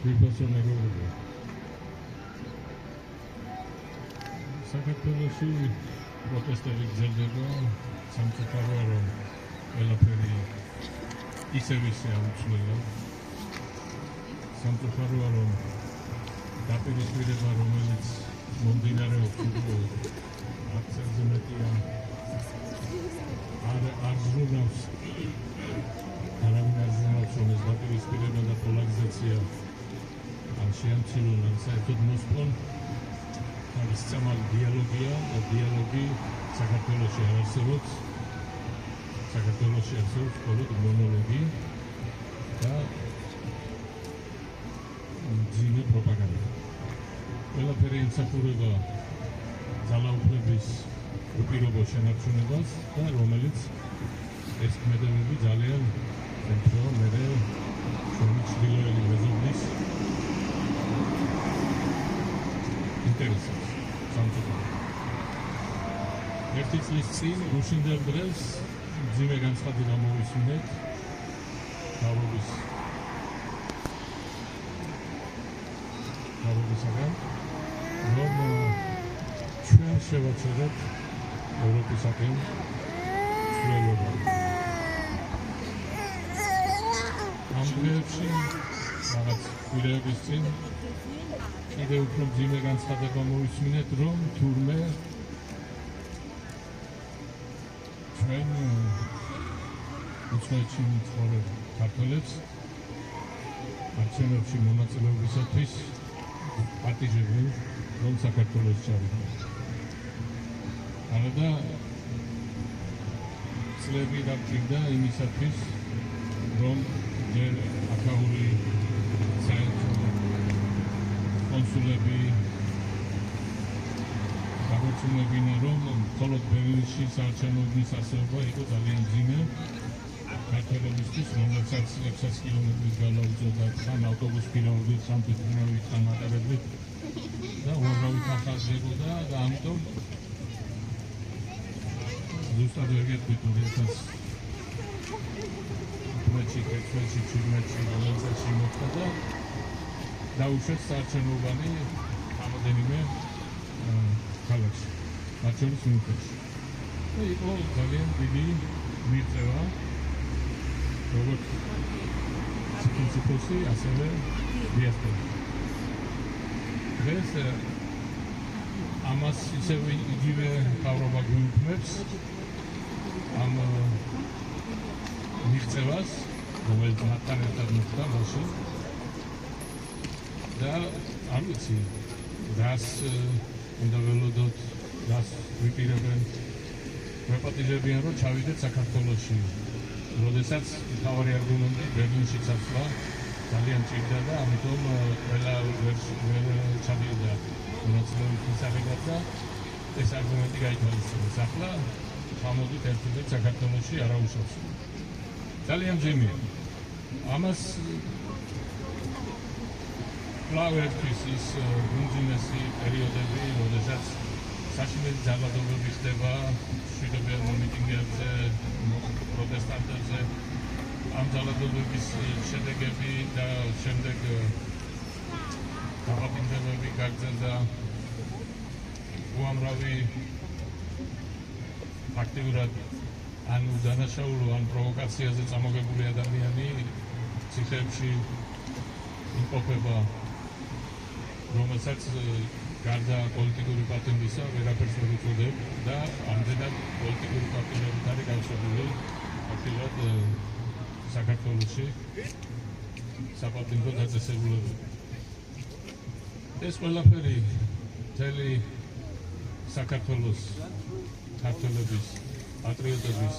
ვიფასონებელია. საქართველოში პროტესტები გრძელდება, სამწუხაროა რომ ყველაფერი ისევ აუცვლელია. სამწუხაროა რომ დაპირისპირება რომელიც მომდინარეობს აქციაზე მეტია არ ზრუნავს არავინ არ ზრუნავს რომ ეს დაპირისპირება და პოლარიზაცია ან შეამცირონ ან საერთოდ მოსპონ არის წამალი დიალოგია და დიალოგი საქართველოში არ არსებობს საქართველოში არსებობს მხოლოდ მონოლოგი და ძიმე პროპაგანდა. ყველაფერი ემსახურება ძალაუფლების უპირობო შენარჩუნებას და რომელიც ეს ქმედებები ძალიან უფრო მერე ჩვენი ჩრდილოელი მეზობლის ინტერესებს სამწუხაროდ. ერთი წლის წინ უშინდელ დღეს მძიმე განცხადი გამოვისმინეთ მთავრობისაგან, რომ ჩვენ შევაჩერებთ ევროპისაკენ ცვლილება. ამ დღეებში რაღაც კვირაების წინ კიდევ უფრო მძიმე განცხადება მოვისმინეთ, რომ თურმე ჩვენ უცხოეთში მცხოვრებ ქართველებს არჩევნებში მონაწილეობისათვის პატიჟებენ, რომ საქართველოს ჩავიდნენ. არადა წლები დაგჭირდა იმისათვის, რომ ჯერ აქაური საერთო კონსულები გამოცემებინა, რომ მხოლოდ ბერლინში საარჩევნო ასეულობა იყო ძალიან მძიმე ქართველებისთვის, რომელსაც 600 კილომეტრის გადაუწევდათ ხან ავტობუს პირაობით, ხან თვითმფრინავით, ხან მატარებლით და უამრავი ხახაზებოდა და ამიტომ ზუსტად ვერ გეტყვით 2015-16-17 წელს მოხდა და დაუშვეს საარჩევნოვანი რამოდენიმე ქალაქში, მათ შორის მიუნხენში. და იყო ძალიან დიდი მიღწევა როგორც ციფროსი, ასევე დიასპორა. დღეს ამას ისევე იგივე მთავრობა გვიუქმებს ამ მიღწევას, რომელიც მათთან ერთად მოხდა მაშინ და არ ვიცი, რას უნდა ველოდოთ, რას ვიპირებენ, ვეპატიჟებიან, რომ ჩავიდეთ საქართველოში. როდესაც მთავარი არგუმენტი ბერლინში წასვლა ძალიან ჭირდა და ამიტომ ყველა ვერ ჩადიოდა მონაწილეობის მისაღებად და ეს არგუმენტი გაითვალისწინეს. ახლა ხამოდით ერთადერთ საქართველოში არაუშავს. ძალიან მძიმეა. ამას კვლავ ერთვის ის უმძიმესი პერიოდები, როდესაც საშინელი ძალადობები ხდება მშვიდობიან მიტინგებზე, პროტესტანტებზე. ამ ძალადობების შედეგები და შემდეგ დაბინდებები გაგრძელდა უამრავი აქტიურად ან დანაშაულო ან პროვოკაციაზე წამოგებული ადამიანი ციხეებში იმყოფება, რომელსაც გარდა პოლიტიკური პატიმრისა ვერაფერს ვერ უწოდებ და ამდენად პოლიტიკური პატიმრობით არის განსხვავებული აქტიურად საქართველოში საპატიმრო დაწესებულებები. ეს ყველაფერი მთელი საქართველოს ქართველების პატრიოტების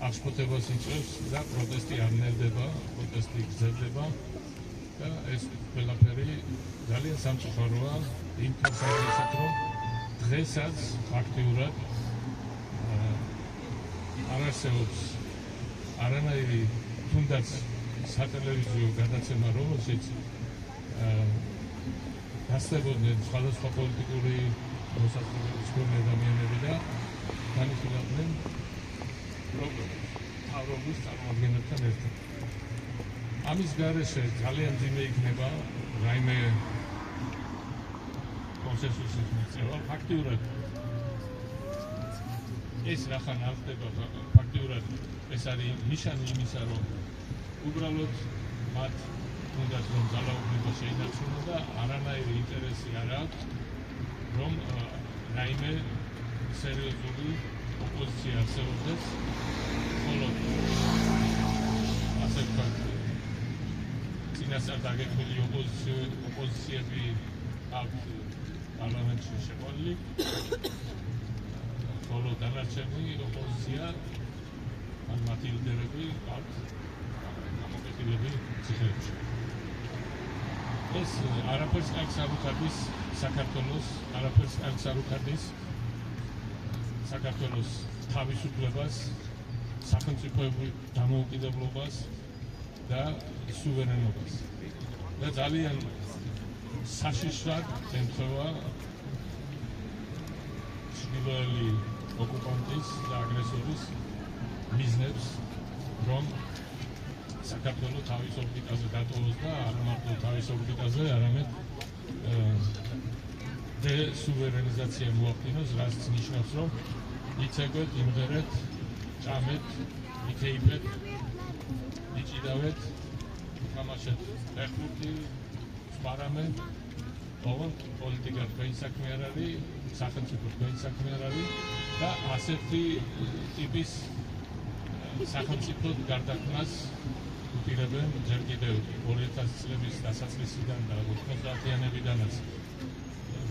აღშფოთებას იწვევს და პროტესტი არ ნელდება, პროტესტი გრძელდება და ეს ყველაფერი ძალიან სამწუხაროა იმ თვალსაზრისით, რომ დღესაც აქტიურად არ არსებობს არანაირი თუნდაც სატელევიზიო გადაცემა, რომელშიც დასწრებოდნენ სხვადასხვა პოლიტიკური მოსაზრებების მქონე ადამიანები და განიხილავდნენ მთავრობის წარმომადგენლებთან ერთად. ამის გარეშე ძალიან მძიმე იქნება რაიმე კონსენსუსის მიღწევა. ფაქტიურად ეს რახან არ ხდება, ფაქტიურად ეს არის ნიშანი იმისა, რომ უბრალოდ მათ უნდათ რომ ძალაუფლება შეინარჩუნონ და არანაირი ინტერესი არ აქვს, რომ რაიმე სერიოზული ოპოზიცია არსებობდეს, მხოლოდ ასე ვთქვათ, წინასწარ დაგეგმილი ოპოზიციები აქვს პარლამენტში შეყვანილი, ხოლო დანარჩენი ოპოზიცია ან მათი ლიდერები აქვს გამოკეტილები ციხეებში. ეს არაფერს კარგს არ უხდის საქართველოს, არაფერს კარგს არ უხდის საქართველოს თავისუფლებას, სახელმწიფოებრივ დამოუკიდებლობას და სუვერენობას. და ძალიან საშიშრად ემთხვევა ჩრდილოელი ოკუპანტის და აგრესორის მიზნებს, რომ საქართველო თავის ორბიტაზე დატოვოს და არა მარტო თავის ორბიტაზე, არამედ დესუვერენიზაცია მოახდინოს, რაც ნიშნავს, რომ იცეკვეთ, იმღერეთ, ჭამეთ, იქეიფეთ, იჭიდავეთ, უთამაშეთ ფეხბურთი, სპარამეთ, ოღონდ პოლიტიკა თქვენი საქმე არ არის, სახელმწიფო თქვენი საქმე არ არის და ასეთი ტიპის სახელმწიფოდ გარდაქმნას უპირებენ ჯერ კიდევ 2000 წლების დასაწყისიდან და 90-იანებიდანაც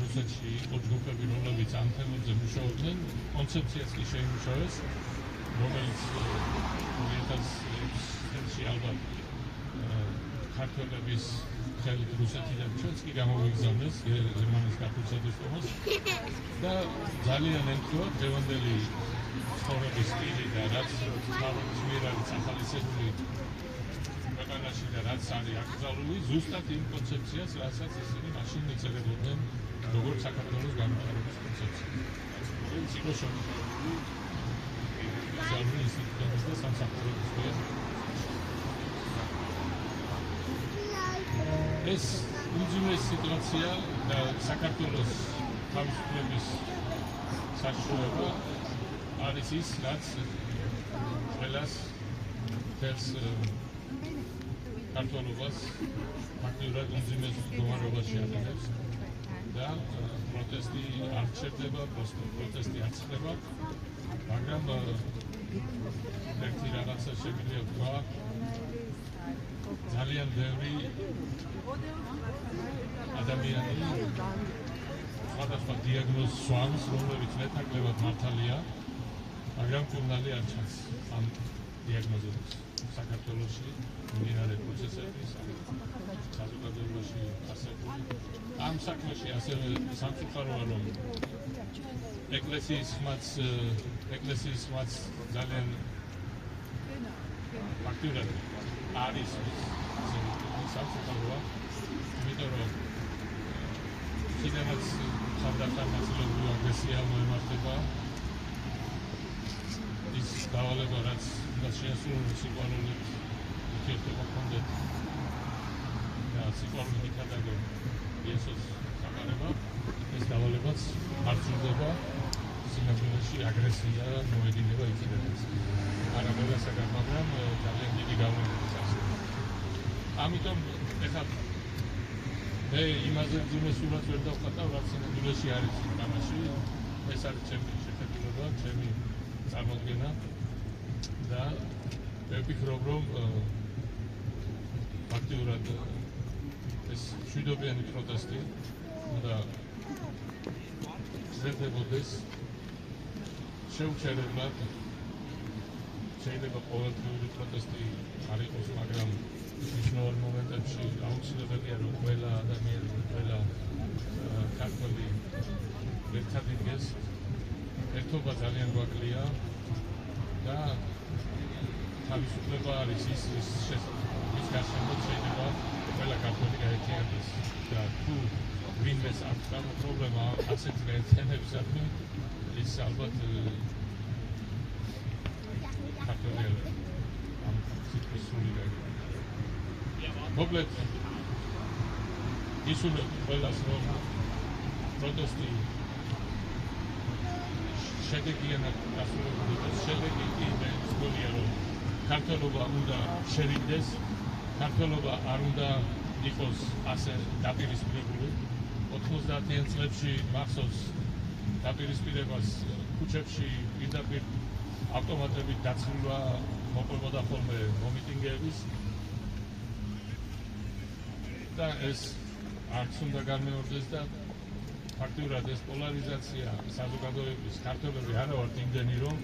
რუსეთში იყო ჯგუფები, რომლებიც ამ თემებზე მუშაობდნენ, კონცეფციაც კი შეიმუშავეს, რომელიც 2006 წელს ალბათ ქართველების ხელით რუსეთიდან ჩვენც კი გამოვიგზავნეს გერმანიის ქართულსა და ძალიან ემთხვევა დღევანდელი ცხოვრების სტილი და რაც თავის მიერ არის ახალისებული ქვეყანაში და რაც არის აკრძალული ზუსტად იმ კონცეფციას, რასაც ისინი მაშინ იწერებოდნენ როგორც საქართველოს განვითარების კონცეფცია. ეს იყო შემოშალებული ძალური ინსტიტუტების და სამსახურების მიერ. ეს უძიმეს სიტუაცია და საქართველოს თავისუფლების საშუალება არის ის, რაც ყველას თელს ქართველობას ფაქტიურად უძიმეს მდგომარეობაში აყენებს და პროტესტი არ ჩერდება, პროტესტი არ ხდება, მაგრამ ერთი რაღაცა შეგვიძლია ვთქვა, ძალიან ბევრი ადამიანი სხვადასხვა დიაგნოზს სვამს, რომლებიც მეტნაკლებად მართალია, მაგრამ კურნალი არ ჩანს ამ დიაგნოზებს საქართველოში მიმდინარე პროცესების საზოგადოებაში არსებული. ამ საქმეში ასევე სამწუხაროა, რომ ეკლესიის ხმაც ძალიან ფაქტიურად არის სამწუხაროა, იმიტომ რომ კიდევაც ხანდახან მასშტაბური აგრესია მოემართება ის დავალება, რაც შეასრულოს სიყვარულით ურთიერთობა ჰქონდეთ და სიყვარულით იქადაგო იესოს გამარება, ეს დავალებაც არ სრულდება, სინამდვილეში აგრესია მოედინება იქიდანაც. არა მოგასაგებ, მაგრამ ძალიან დიდი გავლენით არსებობს. ამიტომ ეხლა მე იმაზე ძიმე სულაც ვერ დავხატავ, რაც სინამდვილეში არის თამაში. ეს არის ჩემი შეხედულება, ჩემი წარმოდგენა და მე ვფიქრობ, რომ ფაქტიურად ეს მშვიდობიანი პროტესტი უნდა გრძელდებოდეს შეუჩერებლად. შეიძლება ყოველდღიური პროტესტი არ იყოს, მაგრამ მნიშვნელოვან მომენტებში აუცილებელია, რომ ყველა ადამიანი, ყველა ქართველი ერთად იდგეს. ერთობა ძალიან გვაკლია და თავისუფლება არის ის გარშემო შეიძლება ყველა ქართველი გაერთიანდეს და თუ ვინმეს აქვს ამ პრობლემა ასეთ გაერთიანებისადმი, ის ალბათ ქართველი ამ სიტყვის სული მოკლედ ისურვებ ყველას, რომ პროტესტი შედეგიანად დასრულებული და შედეგი მე მგონია, რომ ქართველობა უნდა შერიგდეს, ქართველობა არ უნდა იყოს ასე დაპირისპირებული. 90-იან წლებში მახსოვს დაპირისპირებას ქუჩებში პირდაპირ ავტომატებით დაცვლა მოყვებოდა ხოლმე მომიტინგეების და ეს არც უნდა განმეორდეს და ფაქტურად ეს პოლარიზაცია საზოგადოების ქართველები არა ვართ იმდენი, რომ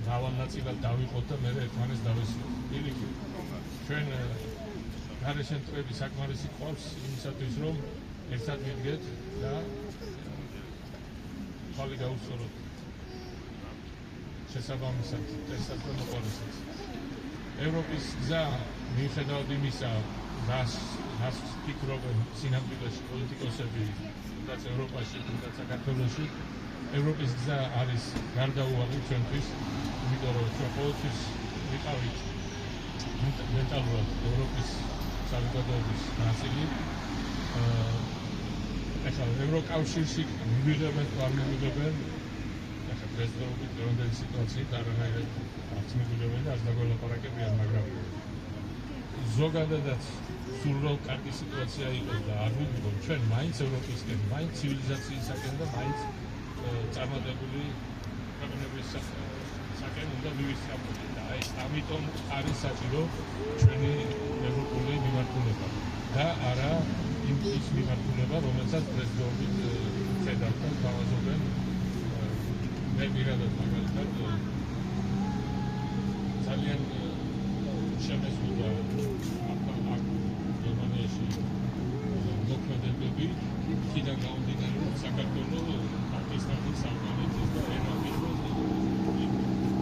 მრავალ ნაწილად დავიყოთ და მე ერთმანეთს დავესრულოთ. პირიქით, ჩვენ გარეშე მტრები საკმარისი ყავს იმისათვის, რომ ერთად ვიდგეთ და ხალი გაუსწოროთ შესაბამისად ესაც და მოყოლესაც. ევროპის გზა მიუხედავად იმისა, რას ფიქრობენ სინამდვილეში პოლიტიკოსები, თუნდაც ევროპაში, თუნდაც საქართველოში, ევროპის გზა არის გარდაუვალი ჩვენთვის, იმიტომ რომ ჩვენ ყოველთვის ვიყავით მენტალურად ევროპის საზოგადოების ნაწილი. ახლა ევროკავშირში მივიღებენ თუ არ მივიღებენ, ახლა დღესდღეობით დღევანდელი სიტუაციით არანაირად არც მივიღებენ და არც დაგველაპარაკებიან, მაგრამ ზოგადადაც სულ რომ კარგი სიტუაცია იყოს და არ ვიგებთ ჩვენ მაინც ევროპისკენ, მაინც ცივილიზაციისაკენ და მაინც წარმატებული ქვეყნების საკენ უნდა მივისწავლოთ და აი ამიტომ არის საჭირო ჩვენი ევროპული მიმართულება და არა ის მიმართულება, რომელსაც დღესდღეობით ხედავთ და გავაზრდნენ. მე პირადად მაგალითად ძალიან შემესულდა გერმანიაში მოქმედებები, იქიდან გამომდინარე, რომ საქართველოს პაკისტანის საფრანგეთის და ერაყის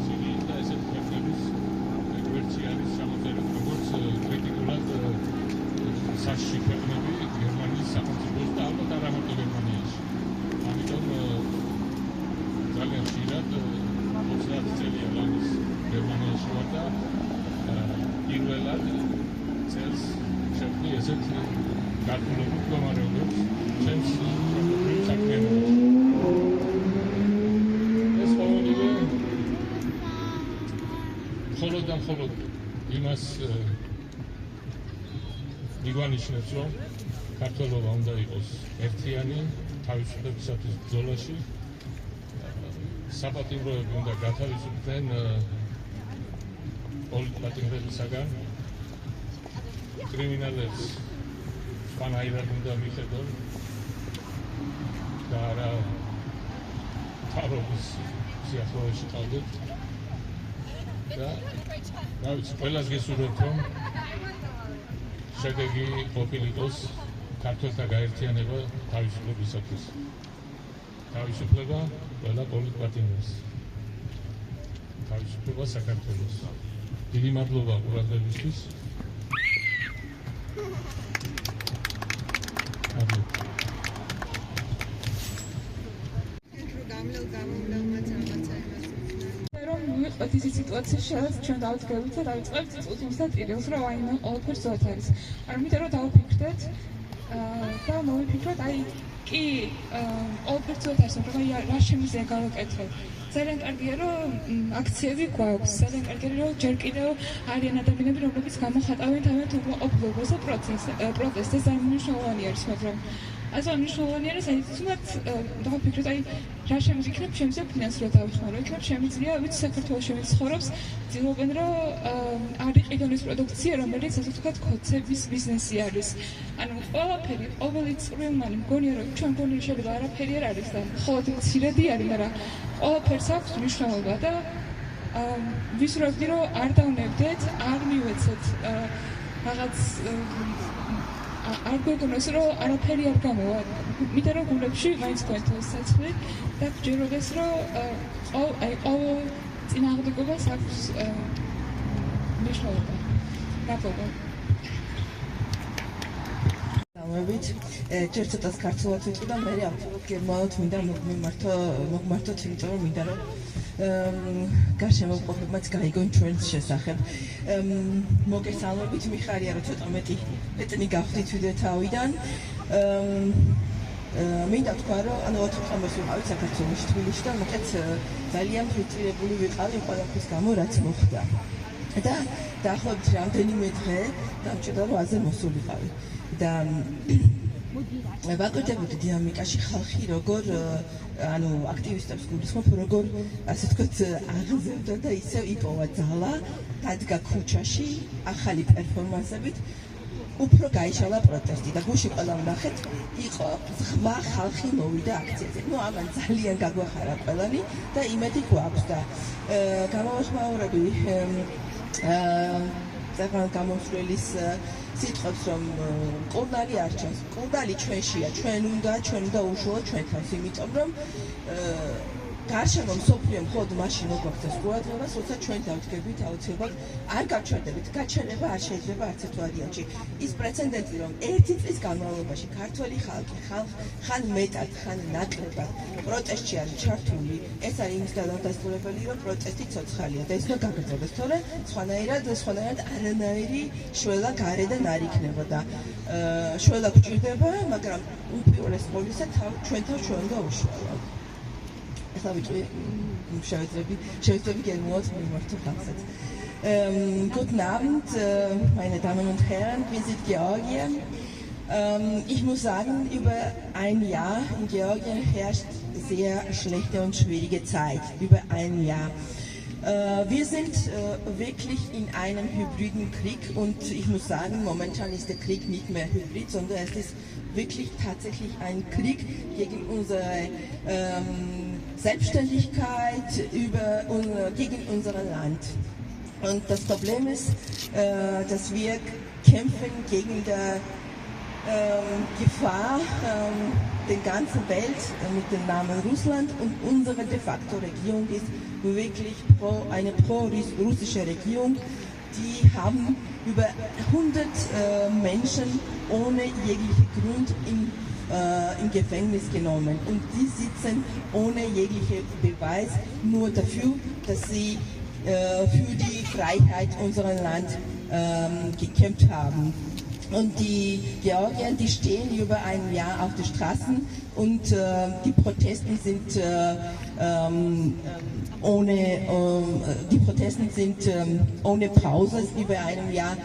სირიის და ესეთ ქვეყნების ვერცი არის ჩამოწერილი, როგორც კრიტიკულად საშიში ქვეყნები გერმანიის სახელმწიფოს და ალბათ არა მარტო გერმანიაში. ამიტომ ძალიან ხშირად 30 წელია ლანის გერმანიაში ვარ და პირველად წელს შევხვდი ესეთ გართულებით მდგომარეობებს ჩემს საქმიანობაში. ეს ყოველივე მხოლოდ და მხოლოდ იმას მიგვალნიშნებს, რომ ქართველობა უნდა იყოს ერთიანი თავისუფლებისათვის ბრძოლაში. საპატიმროები უნდა გათავისუფლდნენ პოლიტპატიმრებისაგან, კრიმინალებს სხვანაირად უნდა მიხედონ და არა თავრობის სიახლოვეში ყავდეთ და რა ვიცი, ყველას გესურვებთ, რომ შედეგი ყოფილიყოს ქართველთა გაერთიანება თავისუფლებისათვის. თავისუფლება ყველა პოლიტპატიმრებს. თავისუფლება საქართველოს. დიდი მადლობა ყურადღებისთვის. ვიყვეთ ისეთი სიტუაციაში, სადაც ჩვენ დავდგებით და დავიწყებთ წუთს და ტირილს, რომ აიმე ყველაფერს ზოთ არის. ამიტომ რომ დავფიქრდეთ და მოვიფიქროთ, აი კი ყველაფერს ზოთ არის, მაგრამ აი რა შემიძლია გავაკეთოთ. ძალიან კარგია, რომ აქციები გვაქვს, ძალიან კარგია, რომ ჯერ კიდევ არიან ადამიანები, რომლებიც გამოხატავენ თავიანთ უყოფილობას და პროტესტს. ძალიან მნიშვნელოვანი არის, მაგრამ ასე მნიშვნელოვანი არის, აი თუნდაც დავფიქროთ, აი რა შემიძლია, შემიძლია ფინანსურად დავიხმარო, იქნებ შემიძლია, ვიცი საქართველოში ცხოვრობს, ცდილობენ, რომ არ იყიდონ ის პროდუქცია, რომელიც ასე ვთქვათ, ქოცების ბიზნესი არის. ანუ ყველაფერი, ყოველი წვრილმანი მგონია, რომ ჩვენ მგონია შეიძლება არაფერი არ არის და მხოლოდ მცირედი არის, მაგრამ ყველაფერს აქვს მნიშვნელობა და ვისურვებდი, რომ არ დავნებდეთ, არ მივეცეთ რაღაც არ გვეგონოს, რომ არაფერი არ გამოვა. მითხრა რომ გულებში მაინც გვენთოს საცლი და გჯეროდეს, რომ ყოველ წინააღმდეგობას აქვს მნიშვნელობა. ნაკობა. ჯერ ცოტას ქართულად ვიტყვი და მე აბსოლუტურად გერმანულად მინდა მოგმართოთ, იმიტომ რომ მინდა რომ გარშემოყოფებმაც გაიგონ ჩვენს შესახებ. მოგესალმებით, მიხარია რომ ცოტა მეტი გახდით ვიდეო თავიდან. მინდა თქვა, რომ ანუ 4 ხანს ვიყავით საქართველოში, თბილისში და მოკლედ ძალიან ფრუსტრირებული ვიყავი იმ ყველაფრის გამო, რაც მოხდა. და დაახლოებით რამდენიმე დღე დამჭირდა, რომ აზე მოსულიყავი. და ვაკეთებდი დინამიკაში ხალხი როგორ ანუ აქტივისტებს გულისხმობ, როგორ ასე ვთქვათ აღზევდა და ისევ იპოვა ძალა, დადგა ქუჩაში ახალი პერფორმანსებით. უფრო გაიშალა პროტესტი და გუშინ ყველა ვნახეთ, იყო ღმა ხალხი მოვიდა აქციაზე. ნუ ამან ძალიან გაგვახარა ყველანი და იმედი გვაქვს და გამოვეხმაურები ზეგან გამოსვლის სიტყვებს, რომ ყურდალი არ ჩანს. ყურდალი ჩვენშია, ჩვენ უნდა უშუალოდ ჩვენ თავს, იმიტომ რომ გარშემო მსოფლიო მხოლოდ მაშინ მოგვაქცევს ყურადღებას, როცა ჩვენ დავდგებით აუცილებლად არ გავჩერდებით. გაჩერება არ შეიძლება არც ერთ ვარიანტში. ის პრეცედენტი, რომ ერთი წლის განმავლობაში ქართველი ხალხი ხან მეტად, ხან ნაკლებად პროტესტში არის ჩართული, ეს არის იმის გადადასტურებელი, რომ პროტესტი ცოცხალია და ეს უნდა გაგრძელდეს, თორემ სხვანაირად არანაირი შველა გარედან არ იქნებოდა. შველა გვჭირდება, მაგრამ უპირველეს ყოვლისა ჩვენ თავს ჩვენ უნდა უშუალოდ. Schönen Gegenwart mit Martin. Guten Abend, meine Damen und Herren, wir sind Georgien. Ich muss sagen, über ein Jahr in Georgien herrscht sehr schlechte und schwierige Zeit. Über ein Jahr. Wir sind wirklich in einem hybriden Krieg und ich muss sagen, momentan ist der Krieg nicht mehr hybrid, sondern es ist wirklich tatsächlich ein Krieg gegen unsere Selbstständigkeit, gegen unser Land. Und das Problem ist, dass wir kämpfen gegen die Gefahr der ganzen Welt mit dem Namen Russland und unsere de facto Regierung ist wirklich eine pro-russische Regierung. Die haben über 100 Menschen ohne jeglichen Grund im Gefängnis genommen und die sitzen ohne jeglichen Beweis nur dafür, dass sie für die Freiheit unseres Landes gekämpft haben. Und die Georgier, die stehen über ein Jahr auf den Straßen und die Proteste sind ohne Pause über einem Jahr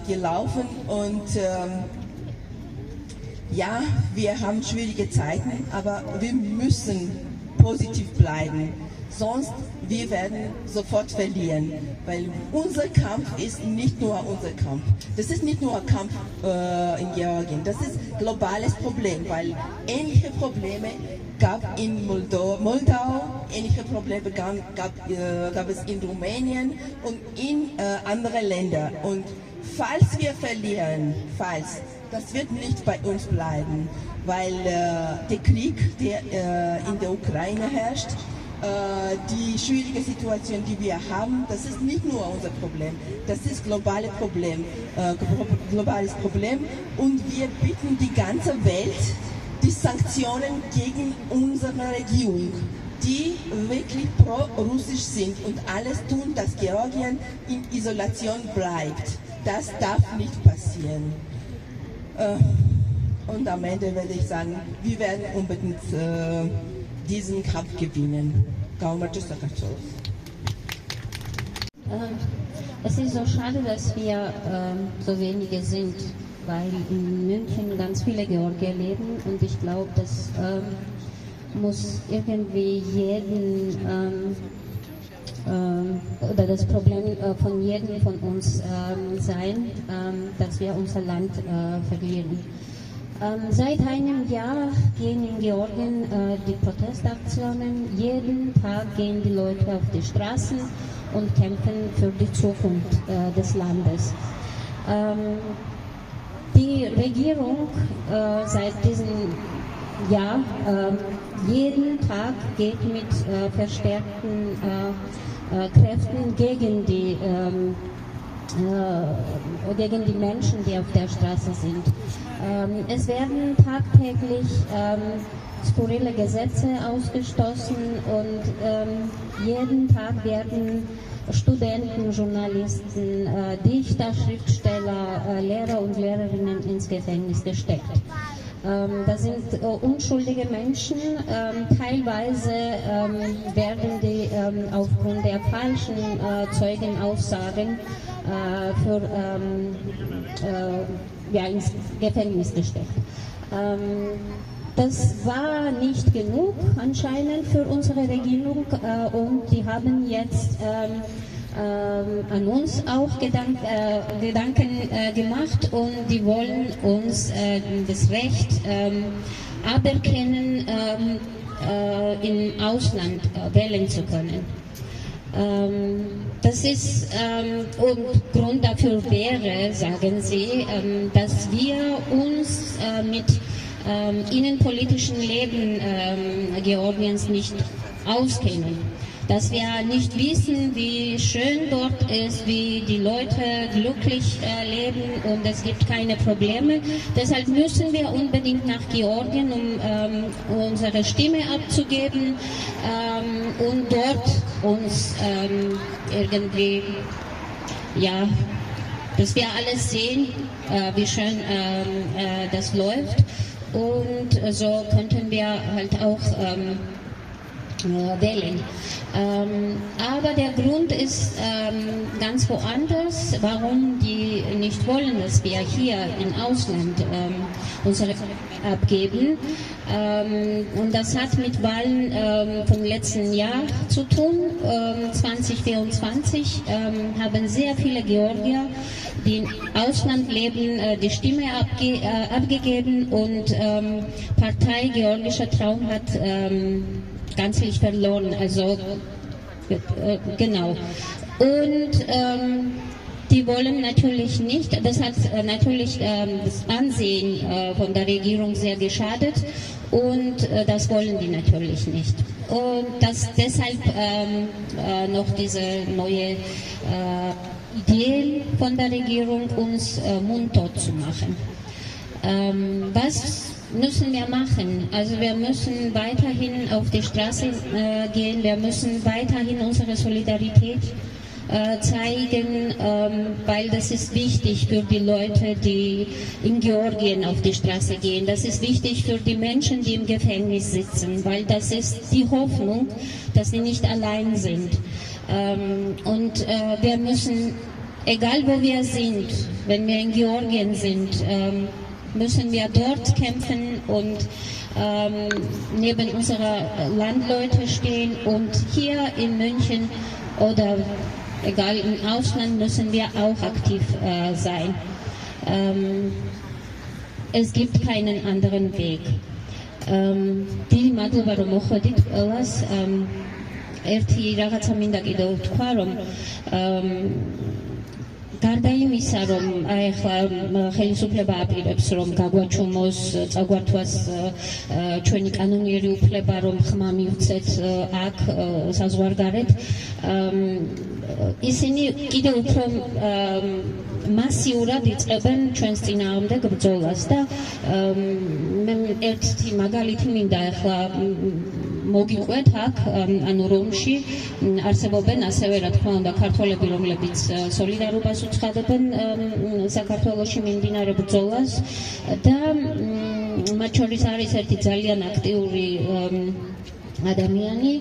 gelaufen und ja, wir haben schwierige Zeiten, aber wir müssen positiv bleiben. Sonst wir werden sofort verlieren, weil unser Kampf ist nicht nur unser Kampf. Das ist nicht nur ein Kampf in Georgien, das ist ein globales Problem, weil ähnliche Probleme gab in Moldau, ähnliche Probleme gab es in Rumänien und in anderen Ländern. Und falls wir verlieren, das wird nicht bei uns bleiben, weil der Krieg, der in der Ukraine herrscht, die schwierige Situation, die wir haben, das ist nicht nur unser Problem, das ist globales Problem und wir bitten die ganze Welt, die Sanktionen gegen unsere Regierung, die wirklich pro-russisch sind und alles tun, dass Georgien in Isolation bleibt. Das darf nicht passieren. Und am Ende werde ich sagen, wir werden unbedingt diesen Kampf gewinnen. Es ist so schade, dass wir so wenige sind, weil in München ganz viele Georgier leben und ich glaube, das muss irgendwie oder das Problem von jedem von uns sein, dass wir unser Land verlieren. Seit einem Jahr gehen in Georgien die Protestaktionen. Jeden Tag gehen die Leute auf die Straßen und kämpfen für die Zukunft des Landes. Die Regierung seit diesem Jahr jeden Tag geht mit verstärkten Kräften gegen die Menschen, die auf der Straße sind. Es werden tagtäglich skurrile Gesetze ausgestoßen und jeden Tag werden Studenten, Journalisten, Dichter, Schriftsteller, Lehrer und Lehrerinnen ins Gefängnis gesteckt. Das sind unschuldige Menschen. Teilweise werden die aufgrund der falschen Zeugenaussagen ins Gefängnis gesteckt. Das war nicht genug anscheinend für unsere Regierung und die haben jetzt an uns auch Gedanken gemacht und die wollen uns das Recht aberkennen, im Ausland wählen zu können. Das ist und Grund dafür wäre, sagen sie, dass wir uns mit innenpolitischen Leben Georgiens nicht auskennen. Dass wir nicht wissen, wie schön dort ist, wie die Leute glücklich leben und es gibt keine Probleme. Deshalb müssen wir unbedingt nach Georgien, um unsere Stimme abzugeben und dort uns irgendwie, ja, dass wir alles sehen, wie schön das läuft. Und so könnten wir halt auch wählen. Aber der Grund ist ganz woanders, warum die nicht wollen, dass wir hier im Ausland unsere abgeben. Und das hat mit Wahlen vom letzten Jahr zu tun. 2024 haben sehr viele Georgier, die im Ausland leben, die Stimme abgegeben und Partei Georgischer Traum hat gänzlich verloren, also genau. Und die wollen natürlich nicht, das hat natürlich das Ansehen von der Regierung sehr geschadet und das wollen die natürlich nicht. Und deshalb noch diese neue Idee von der Regierung, uns mundtot zu machen. Was müssen wir machen? Also wir müssen weiterhin auf die Straße gehen, wir müssen weiterhin unsere Solidarität zeigen, weil das ist wichtig für die Leute, die in Georgien auf die Straße gehen. Das ist wichtig für die Menschen, die im Gefängnis sitzen, weil das ist die Hoffnung, dass sie nicht allein sind. Und wir müssen, egal wo wir sind, wenn wir in Georgien sind, müssen wir dort kämpfen und neben unserer Landleute stehen und hier in München oder egal im Ausland müssen wir auch aktiv sein. Es gibt keinen anderen Weg. დიდი მადლობა რომ მოხვედით ყველას. ერთი რაღაცა მინდა კიდევ თქვა რომ გარდა იმისა, რომ ახლა ხელისუფლება აპირებს, რომ გაგვაჩუმოს, წაგვართვას ჩვენი კანონიერი უფლება, რომ ხმა მივცეთ აქ საზღვარგარეთ, ისინი კიდევ უფრო მასიურად იწყებენ ჩვენს წინააღმდეგ ბრძოლას და მე ერთი მაგალითი მინდა ახლა მოგიყვეთ აქ, ანუ რომში არსებობენ ასევე რა თქმა უნდა ქართველები, რომლებიც სოლიდარობას უცხადებენ საქართველოში მიმდინარე ბრძოლას და მათ შორის არის ერთი ძალიან აქტიური ადამიანი,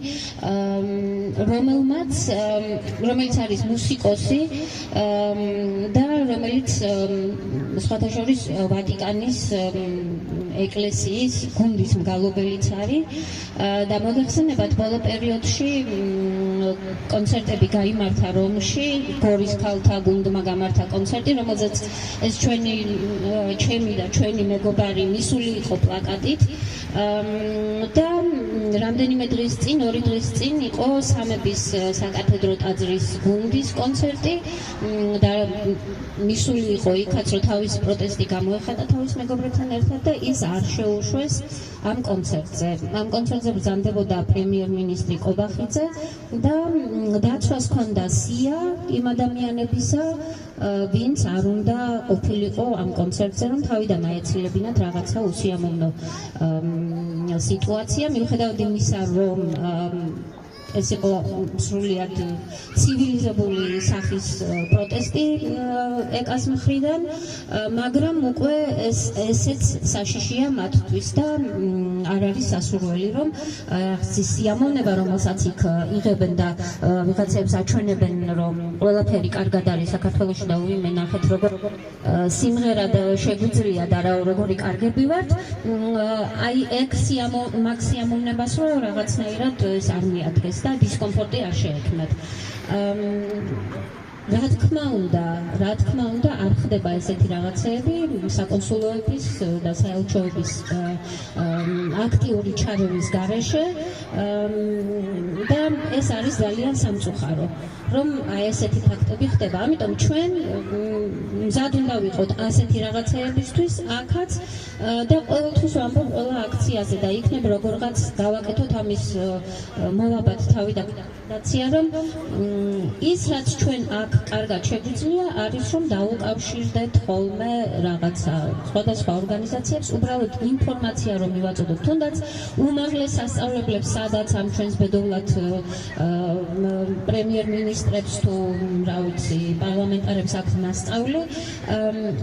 რომელიც არის მუსიკოსი და რომელიც სხვათა შორის ვატიკანის ეკლესიის გუნდის მგალობელიც არის და მოგეხსენებათ ბოლო პერიოდში კონცერტები გაიმართა რომში, გორის ქალთა გუნდმა გამართა კონცერტი, რომელზეც ეს ჩემი და ჩვენი მეგობარი მისული იყო პლაკატით და რამდენიმე დღის წინ, 2 დღის წინ იყო სამების საკათედრო ტაძრის გუნდის კონცერტი და მისული იყო იქაც, რომ თავისი პროტესტი გამოეხადა თავის მეგობრებთან ერთად და ის არ შეუშვეს ამ კონცერტზე. ამ კონცერტზე ბრძანდებოდა პრემიერ-მინისტრი კობახიძე და დაცვას ჰქონდა სია იმ ადამიანებისა, ვინც არ უნდა ყოფილიყო ამ კონცერტზე, რომ თავიდან აეცილებინათ რაღაცა უსიამოვნო სიტუაცია, მიუხედავად იმისა, რომ ეს იყო სრულიად ცივილიზებული სახის პროტესტი ეკას მხრიდან, მაგრამ უკვე ესეც საშიშია მათთვის და არ არის სასურველი, რომ სიამოვნება, რომელსაც იქ იღებენ და ვიღაცებს აჩვენებენ, რომ ყველაფერი კარგად არის საქართველოში და ვინმე ნახეთ, როგორ სიმღერად შეგვიძლია და როგორი კარგები ვართ, აი ეგ მაგ სიამოვნებას რომ რაღაცნაირად ეს არ მიადგეს და დისკომფორტი არ შეექმნათ. რა თქმა უნდა, არ ხდება ესეთი რაღაცეები საკონსულოების და საელჩოების აქტიური ჩარევის გარეშე და ეს არის ძალიან სამწუხარო, რომ აი ესეთი ფაქტები ხდება. ამიტომ ჩვენ მზად უნდა ვიყოთ ასეთი რაღაცეებისთვის აქაც და ყოველთვის ვამბობ ყველა აქციაზე და იქნებ როგორღაც გავაკეთოთ ამის მოლაბად თავი და გადაცია, რომ ის რაც ჩვენ აქ კარგად შეგვიძლია არის რომ დაუკავშირდეთ ხოლმე რაღაცა სხვადასხვა ორგანიზაციებს, უბრალოდ ინფორმაცია რომ მივაწოდოთ, თუნდაც უმაღლეს სასწავლებლებს, სადაც ამ ჩვენს ბედოვლად პრემიერ-მინისტრებს თუ რა ვიცი პარლამენტარებს აქვს მასწავლი,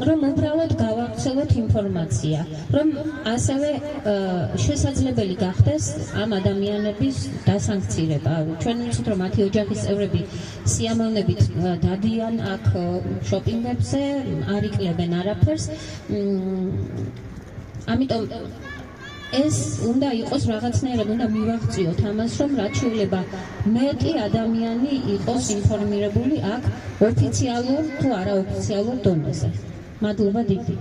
რომ უბრალოდ გავავრცელოთ ინფორმაცია, რომ ასევე შესაძლებელი გახდეს ამ ადამიანების დასანქცირება. ჩვენ ვიცით რომ მათი ოჯახის წევრები სიამოვნებით დადიან აქ შოპინგებზე, არ იკლებენ არაფერს. ამიტომ ეს უნდა იყოს რაღაცნაირად, უნდა მივაღწიოთ ამას, რომ რაც შეიძლება მეტი ადამიანი იყოს ინფორმირებული აქ ოფიციალურ თუ არაოფიციალურ დონეზე. მადლობა დიდი.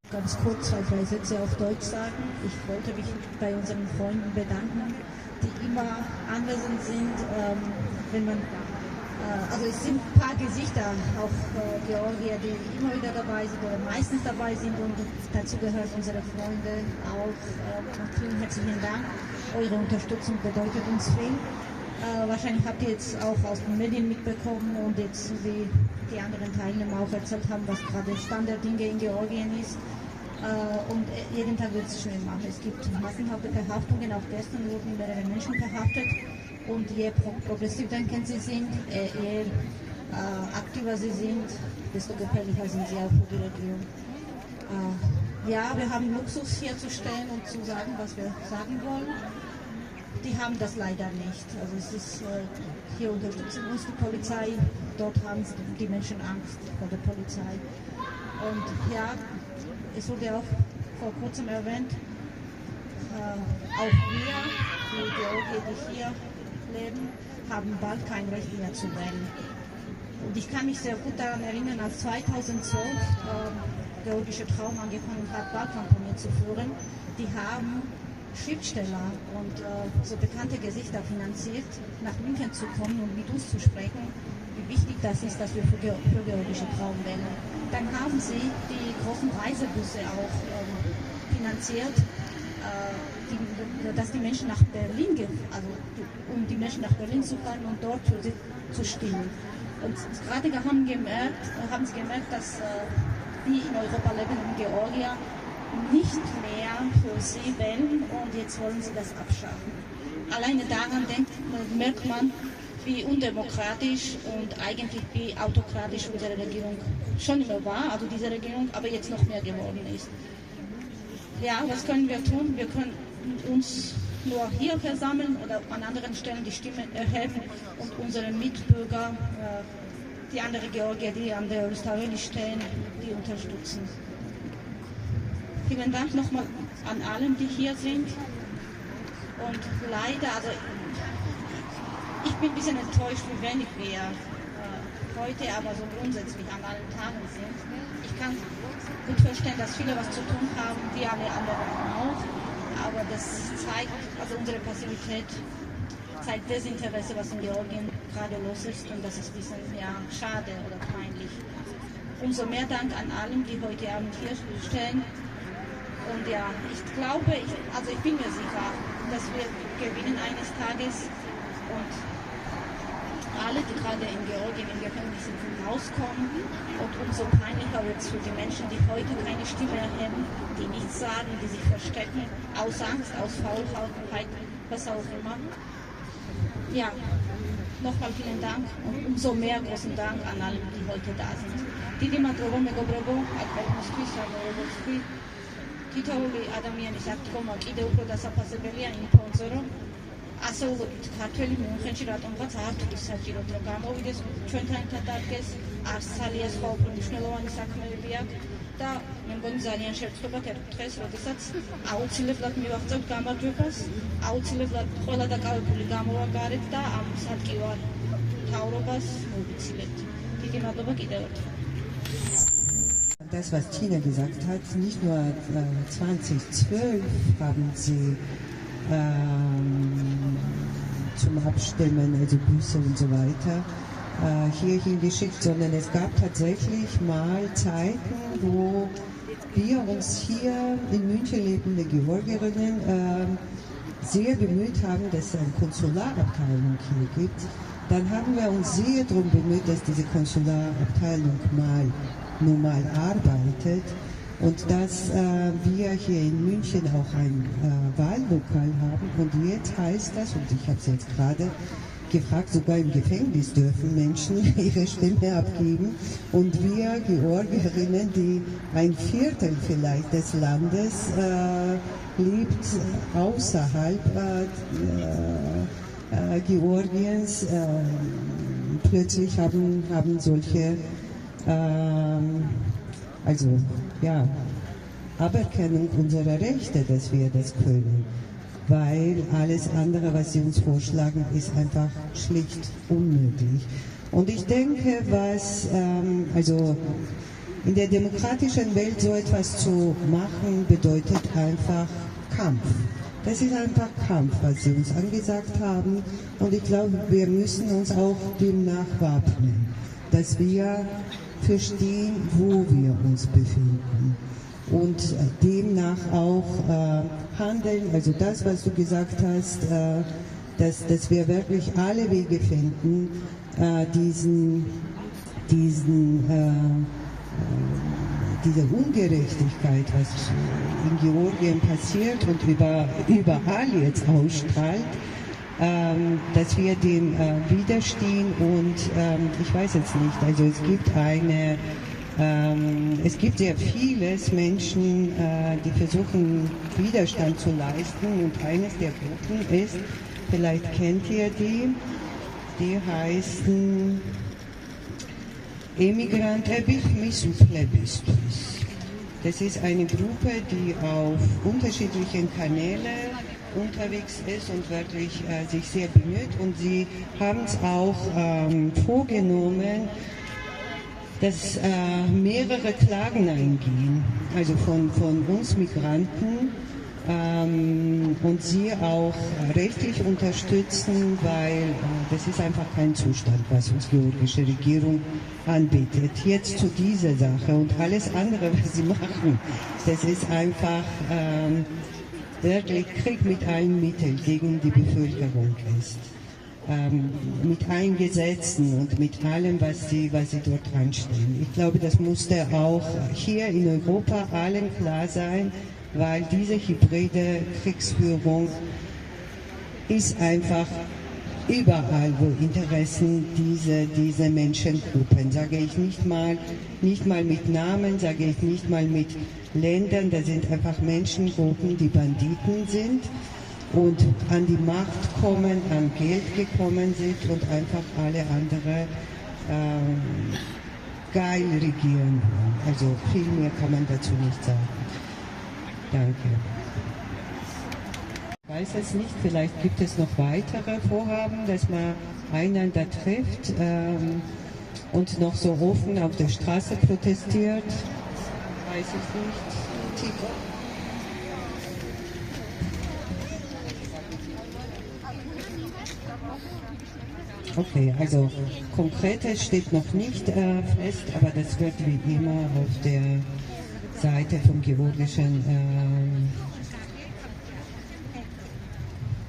Ganz kurz, 2-3 Sätze auf Deutsch sagen. Ich wollte mich bei unseren Freunden bedanken, die immer anwesend sind, wenn man, also es sind ein paar Gesichter, auch Georgier, die immer wieder dabei sind oder meistens dabei sind und dazu gehören unsere Freunde auch. Vielen herzlichen Dank. Eure Unterstützung bedeutet uns viel. Wahrscheinlich habt ihr jetzt auch aus den Medien mitbekommen und jetzt, wie die anderen Teilnehmer auch erzählt haben, was gerade Stand der Dinge in Georgien ist. Und jeden Tag wird es schlimmer. Es gibt massenhafte Verhaftungen. Auch gestern wurden mehrere Menschen verhaftet. Und je progressiv denken sie sind, je aktiver sie sind, desto gefährlicher sind sie auch für die Regierung. Ja, wir haben Luxus hier zu stehen und zu sagen, was wir sagen wollen. Die haben das leider nicht. Also es ist, hier unterstützen uns die Polizei, dort haben die Menschen Angst vor der Polizei. Und ja, es wurde auch vor kurzem erwähnt, auch wir, die Georgier, die hier leben, haben bald kein Recht mehr zu wählen. Und ich kann mich sehr gut daran erinnern, als 2012 georgische Traum angefangen hat, Wahlkampagne zu führen, die haben Schriftsteller und so bekannte Gesichter finanziert, nach München zu kommen und mit uns zu sprechen, wie wichtig das ist, dass wir für georgische Traum wählen. Dann haben sie die großen Reisebusse auch finanziert, dass die Menschen nach Berlin gehen, also um die Menschen nach Berlin zu fahren und dort für sie zu stimmen. Und gerade haben sie gemerkt, dass die in Europa lebenden Georgier nicht mehr für sie wählen und jetzt wollen sie das abschaffen. Alleine daran merkt man, wie undemokratisch und eigentlich wie autokratisch unsere Regierung schon immer war, also diese Regierung, aber jetzt noch mehr geworden ist. Ja, was können wir tun? Wir können uns nur hier versammeln oder an anderen Stellen die Stimme erheben und unsere Mitbürger, die anderen Georgier, die an der Rustaveli stehen, die unterstützen. Vielen Dank nochmal an allen, die hier sind. Und leider, also ich bin ein bisschen enttäuscht, wie wenig wir heute, aber so grundsätzlich an allen Tagen sind. Ich kann gut verstehen, dass viele was zu tun haben, wie alle anderen auch. Aber das zeigt, also unsere Passivität zeigt Desinteresse, was in Georgien gerade los ist. Und das ist ein bisschen ja, schade oder peinlich. Umso mehr Dank an allen, die heute Abend hier stehen. Und ja, ich glaube, ich bin mir sicher, dass wir gewinnen eines Tages und alle, die gerade in Georgien in Gefängnissen sind, rauskommen. Und umso peinlicher wird es für die Menschen, die heute keine Stimme erheben, die nichts sagen, die sich verstecken, aus Angst, aus Faulheit, was auch immer. Ja, nochmal vielen Dank und umso mehr großen Dank an alle, die heute da sind. დიდი მადლობა მეგობრებო, აქ ყველასთვის, როგორც თქვი, თითოეული ადამიანის აღდგომა კიდევ უფრო დასაფასებელია იმ ფონზე, რომ ასეულობით ქართველი მიუნხენში რატომღაც არ თulis საჭიროდ რომ გამოვიდეს, ჩვენთან ერთად დადგეს, არც ძალიან სხვა უფრო მნიშვნელოვანი საქმეები აქვს და მე მგონი ძალიან შევწყვეტ ერთ დღეს, როდესაც აუცილებლად მივაღწევთ გამარჯვებას, აუცილებლად ყველა დაკავებული გამოვაგარეთ და ამ სადგივარ მთავრობას მოვიცილებთ. დიდი მადლობა კიდევ ერთხელ. Das, was Tina gesagt hat, nicht nur 2012 haben sie zum Abstimmen, also Busse und so weiter, hier hingeschickt, sondern es gab tatsächlich mal Zeiten, wo wir uns hier in München lebende Georgierinnen sehr bemüht haben, dass es eine Konsularabteilung hier gibt. Dann haben wir uns sehr darum bemüht, dass diese Konsularabteilung normal arbeitet und dass wir hier in München auch ein Wahllokal haben. Und jetzt heißt das, und ich habe es jetzt gerade gefragt, sogar im Gefängnis dürfen Menschen ihre Stimme abgeben. Und wir Georgierinnen, die ein Viertel vielleicht des Landes lebt, außerhalb Georgiens, plötzlich haben solche Aberkennung unserer Rechte, dass wir das können. Weil alles andere, was sie uns vorschlagen, ist einfach schlicht unmöglich. Und ich denke, in der demokratischen Welt so etwas zu machen, bedeutet einfach Kampf. Das ist einfach Kampf, was sie uns angesagt haben. Und ich glaube, wir müssen uns auch demnach wappnen, dass wir verstehen, wo wir uns befinden. Und demnach auch handeln, also das, was du gesagt hast, dass wir wirklich alle Wege finden, diese Ungerechtigkeit, was in Georgien passiert und überall jetzt ausstrahlt, dass wir dem widerstehen. Und ich weiß jetzt nicht, also es gibt sehr vieles Menschen, die versuchen Widerstand zu leisten, und eines der Gruppen ist, vielleicht kennt ihr die heißen Emigrant Ebifmis und Plebistus. Das ist eine Gruppe, die auf unterschiedlichen Kanälen unterwegs ist und wirklich sich sehr bemüht, und sie haben es auch vorgenommen, dass mehrere Klagen eingehen, also von uns Migranten, und sie auch rechtlich unterstützen, weil das ist einfach kein Zustand, was uns die georgische Regierung anbietet. Jetzt zu dieser Sache und alles andere, was sie machen, das ist einfach wirklich Krieg mit allen Mitteln gegen die Bevölkerung ist. Mit allen Gesetzen und mit allem, was sie dort anstellen. Ich glaube, das musste auch hier in Europa allen klar sein, weil diese hybride Kriegsführung ist einfach überall, wo Interessen diese Menschengruppen, sage ich nicht mal mit Namen, sage ich nicht mal mit Ländern, da sind einfach Menschengruppen, die Banditen sind und an die Macht kommen, an Geld gekommen sind und einfach alle andere geil regieren. Also viel mehr kann man dazu nicht sagen. Danke. Ich weiß es nicht, vielleicht gibt es noch weitere Vorhaben, dass man einander trifft und noch so offen auf der Straße protestiert. Weiß ich nicht. Okay, also Konkretes steht noch nicht fest, aber das wird wie immer auf der Seite vom georgischen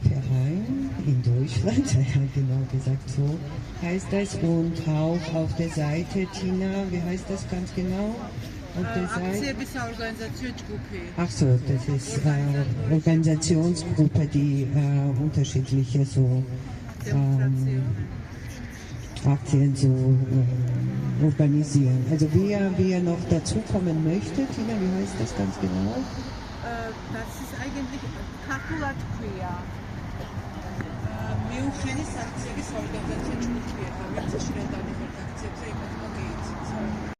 Verein in Deutschland, ja genau gesagt so heißt das. Und auch auf der Seite, Tina, wie heißt das ganz genau? Auf der Seite. Ach so, das ist Organisationsgruppe, die unterschiedliche so Aktien so organisieren. Also wer noch dazukommen möchte, Tina, wie heißt das ganz genau? Das ist eigentlich Kakulat Queer. მიუხედის აქციების ორგანიზაცია ჯგუფია, რომელიც შეიძლება დადებულ აქციებზე იმედმა გეიცნოს.